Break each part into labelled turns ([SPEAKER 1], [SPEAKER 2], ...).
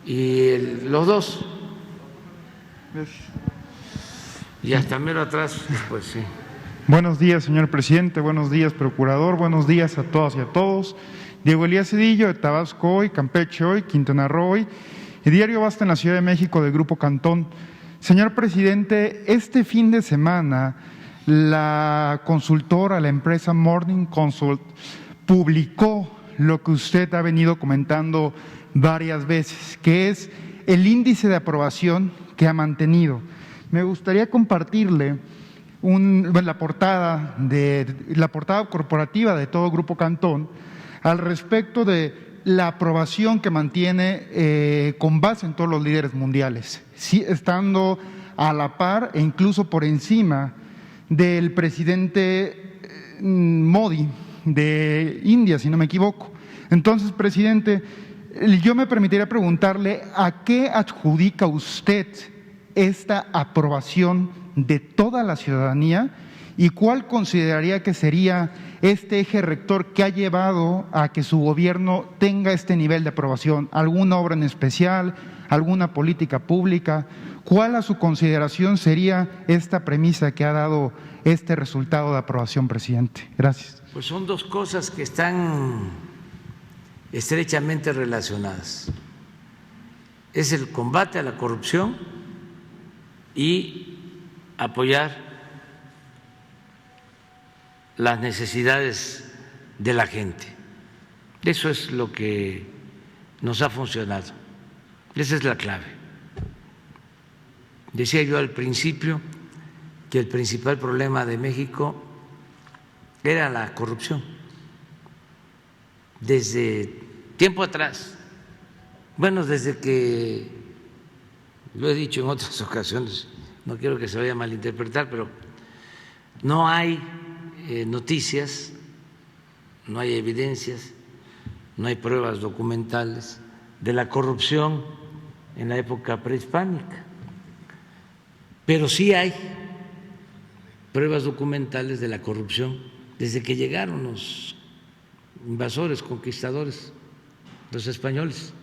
[SPEAKER 1] y los dos. Y hasta mero atrás, pues sí.
[SPEAKER 2] Buenos días, señor presidente. Buenos días, procurador. Buenos días a todas y a todos. Diego Elías Cedillo, de Tabasco Hoy, Campeche Hoy, Quintana Roo Hoy y Diario Basta en la Ciudad de México del Grupo Cantón. Señor presidente, este fin de semana la consultora, la empresa Morning Consult, publicó lo que usted ha venido comentando varias veces, que es el índice de aprobación que ha mantenido. Me gustaría compartirle la portada corporativa de todo Grupo Cantón al respecto de la aprobación que mantiene con base en todos los líderes mundiales, sí, estando a la par e incluso por encima del presidente Modi de India, si no me equivoco. Entonces, presidente, yo me permitiría preguntarle a qué adjudica usted esta aprobación de toda la ciudadanía y cuál consideraría que sería este eje rector que ha llevado a que su gobierno tenga este nivel de aprobación. ¿Alguna obra en especial? ¿Alguna política pública? ¿Cuál a su consideración sería esta premisa que ha dado este resultado de aprobación, presidente? Gracias.
[SPEAKER 1] Pues son dos cosas que están estrechamente relacionadas. Es el combate a la corrupción y apoyar las necesidades de la gente. Eso es lo que nos ha funcionado. Esa es la clave. Decía yo al principio que el principal problema de México era la corrupción. Desde tiempo atrás, bueno, desde que, lo he dicho en otras ocasiones, no quiero que se vaya a malinterpretar, pero no hay noticias, no hay evidencias, no hay pruebas documentales de la corrupción en la época prehispánica, pero sí hay pruebas documentales de la corrupción desde que llegaron los invasores, conquistadores, los españoles,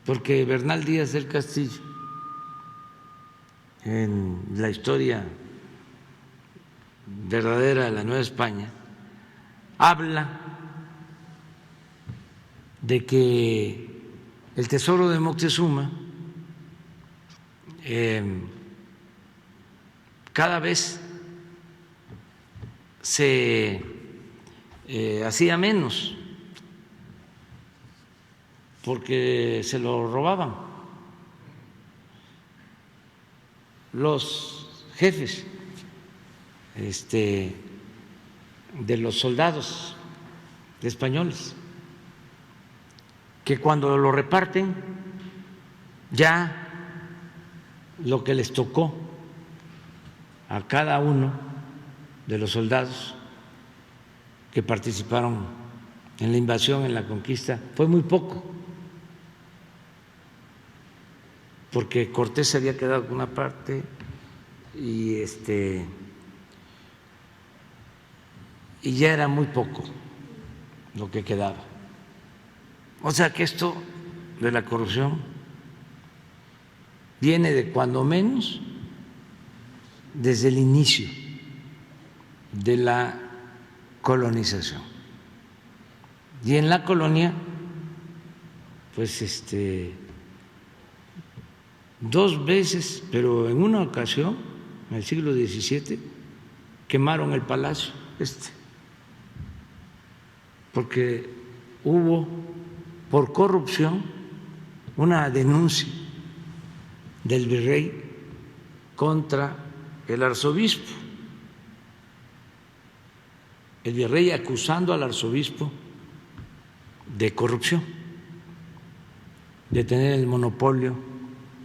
[SPEAKER 1] porque Bernal Díaz del Castillo, en la historia verdadera de la Nueva España, habla de que el tesoro de Moctezuma cada vez se hacía menos porque se lo robaban los jefes de los soldados españoles, que cuando lo reparten ya lo que les tocó a cada uno de los soldados que participaron en la invasión, en la conquista, fue muy poco, porque Cortés se había quedado con una parte y ya era muy poco lo que quedaba. O sea que esto de la corrupción viene de cuando menos desde el inicio de la colonización. Y en la colonia, pues dos veces, pero en una ocasión, en el siglo XVII, quemaron el palacio porque hubo por corrupción una denuncia del virrey contra el arzobispo, el virrey acusando al arzobispo de corrupción, de tener el monopolio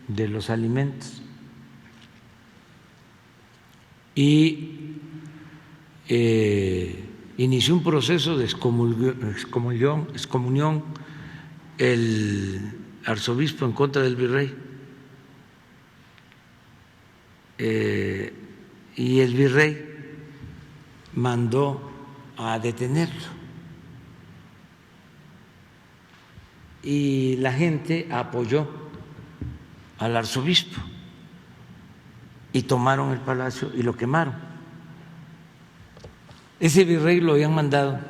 [SPEAKER 1] de los alimentos, y inició un proceso de excomunión el arzobispo en contra del virrey, y el virrey mandó a detenerlo. y la gente apoyó al arzobispo y tomaron el palacio y lo quemaron. Ese virrey lo habían mandado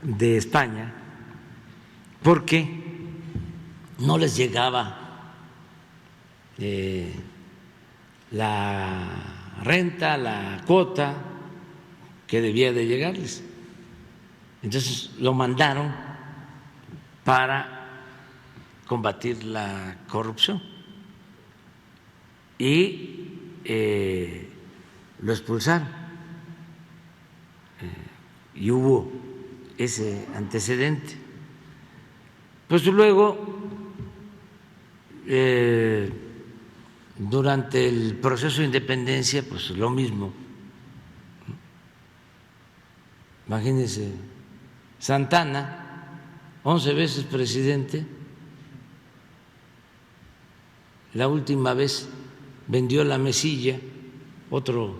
[SPEAKER 1] de España porque no les llegaba la renta, la cuota que debía de llegarles. Entonces lo mandaron para combatir la corrupción y lo expulsaron. Y hubo ese antecedente. Pues luego, durante el proceso de independencia, pues lo mismo. Imagínense, Santana, 11 veces presidente, la última vez vendió la Mesilla, otro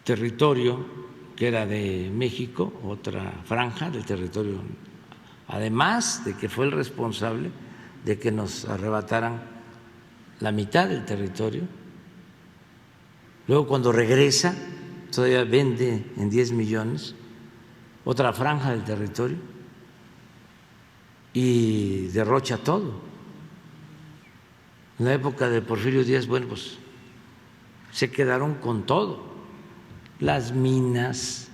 [SPEAKER 1] territorio que era de México, otra franja del territorio, además de que fue el responsable de que nos arrebataran la mitad del territorio. Luego, cuando regresa, todavía vende en 10 millones otra franja del territorio y derrocha todo. En la época de Porfirio Díaz, bueno, pues se quedaron con todo: las minas,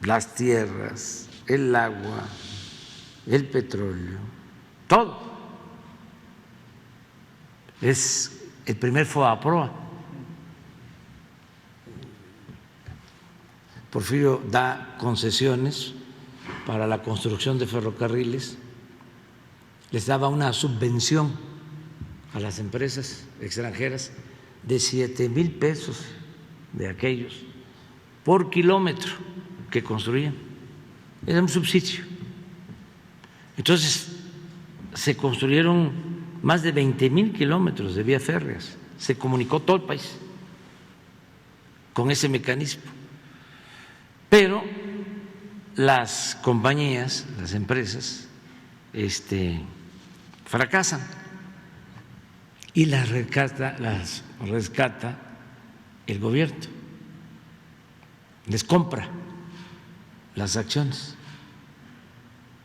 [SPEAKER 1] las tierras, el agua, el petróleo, todo. Es el primer FOAPROA. Porfirio da concesiones para la construcción de ferrocarriles, les daba una subvención a las empresas extranjeras de 7,000 pesos de aquellos por kilómetro que construían. Era un subsidio. Entonces se construyeron más de 20,000 kilómetros de vías férreas, se comunicó todo el país con ese mecanismo. Pero las compañías, las empresas, fracasan y las rescata el gobierno, les compra las acciones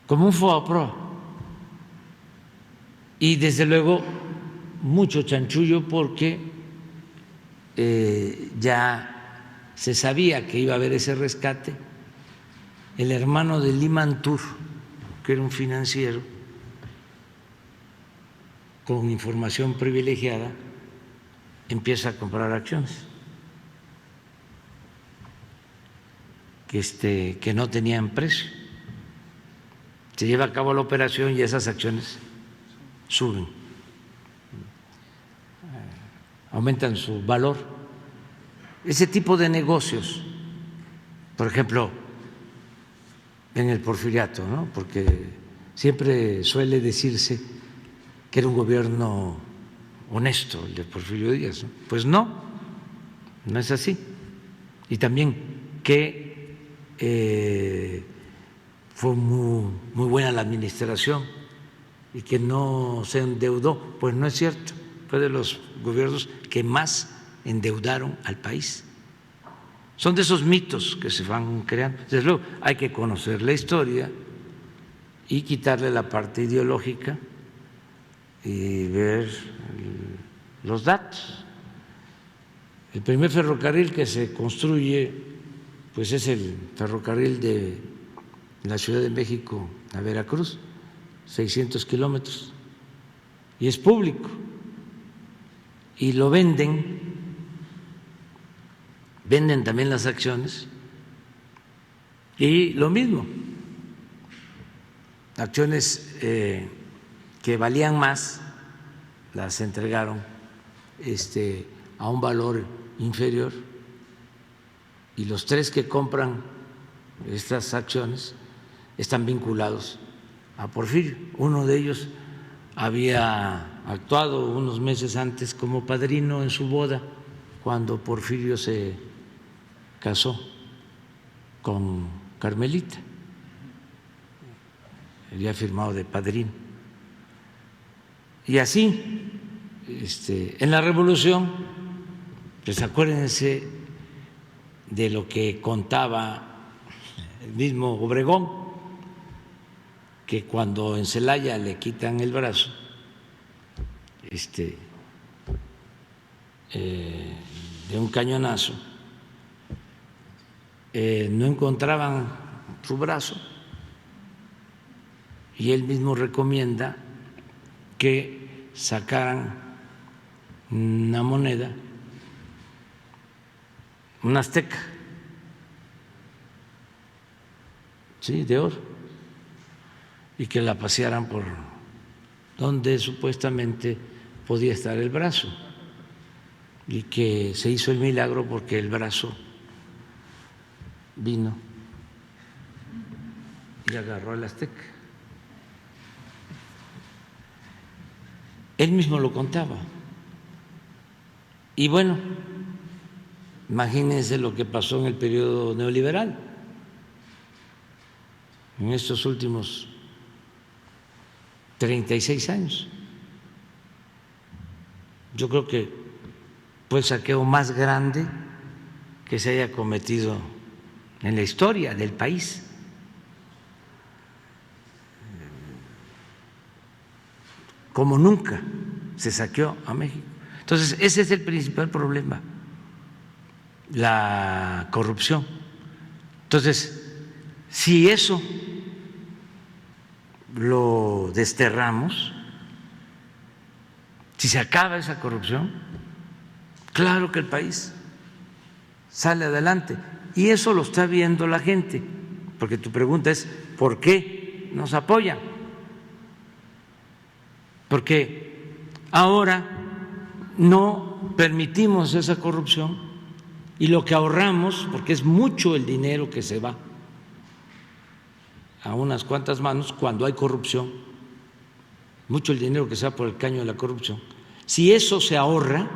[SPEAKER 1] como un FOAPROA. Y desde luego mucho chanchullo porque ya se sabía que iba a haber ese rescate. El hermano de Limantur, que era un financiero con información privilegiada, empieza a comprar acciones que no tenían precio. Se lleva a cabo la operación y esas acciones suben, aumentan su valor. Ese tipo de negocios, por ejemplo, en el porfiriato, ¿no? Porque siempre suele decirse que era un gobierno honesto el de Porfirio Díaz, ¿no? Pues no es así. Y también que fue muy buena la administración y que no se endeudó, pues no es cierto. Fue de los gobiernos que más endeudaron al país. Son de esos mitos que se van creando. Desde luego hay que conocer la historia y quitarle la parte ideológica y ver los datos. El primer ferrocarril que se construye pues es el ferrocarril de la Ciudad de México a Veracruz, 600 kilómetros, y es público, y lo venden también las acciones, y lo mismo, acciones que valían más las entregaron a un valor inferior, y los tres que compran estas acciones están vinculados a Porfirio. Uno de ellos había actuado unos meses antes como padrino en su boda cuando Porfirio se casó con Carmelita, había firmado de padrino. Y así, en la Revolución, pues acuérdense de lo que contaba el mismo Obregón, que cuando en Celaya le quitan el brazo, de un cañonazo, no encontraban su brazo y él mismo recomienda que sacaran una moneda, una azteca, sí, de oro, y que la pasearan por donde supuestamente podía estar el brazo, y que se hizo el milagro porque el brazo vino y agarró al azteca. Él mismo lo contaba. Y bueno, imagínense lo que pasó en el periodo neoliberal, en estos últimos 36 años. Yo creo que fue el saqueo más grande que se haya cometido en la historia del país. Como nunca se saqueó a México. Entonces, ese es el principal problema, la corrupción. Entonces, si eso lo desterramos, si se acaba esa corrupción, claro que el país sale adelante. Y eso lo está viendo la gente, porque tu pregunta es, ¿por qué nos apoyan? Porque ahora no permitimos esa corrupción y lo que ahorramos, porque es mucho el dinero que se va a unas cuantas manos cuando hay corrupción, mucho el dinero que se va por el caño de la corrupción, si eso se ahorra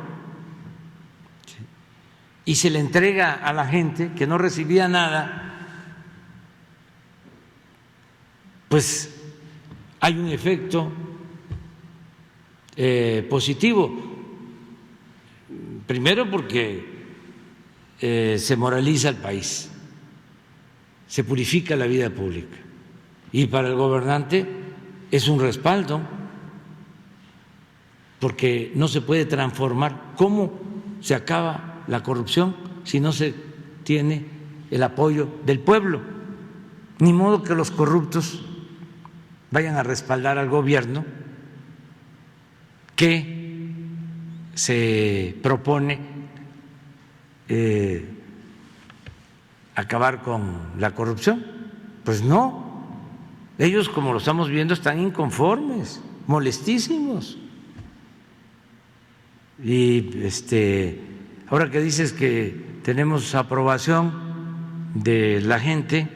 [SPEAKER 1] y se le entrega a la gente que no recibía nada, pues hay un efecto positivo. Primero porque se moraliza el país, se purifica la vida pública y para el gobernante es un respaldo porque no se puede transformar. ¿Cómo se acaba la corrupción si no se tiene el apoyo del pueblo? Ni modo que los corruptos vayan a respaldar al gobierno que se propone acabar con la corrupción. Pues no, ellos, como lo estamos viendo, están inconformes, molestísimos. Y ahora que dices que tenemos aprobación de la gente,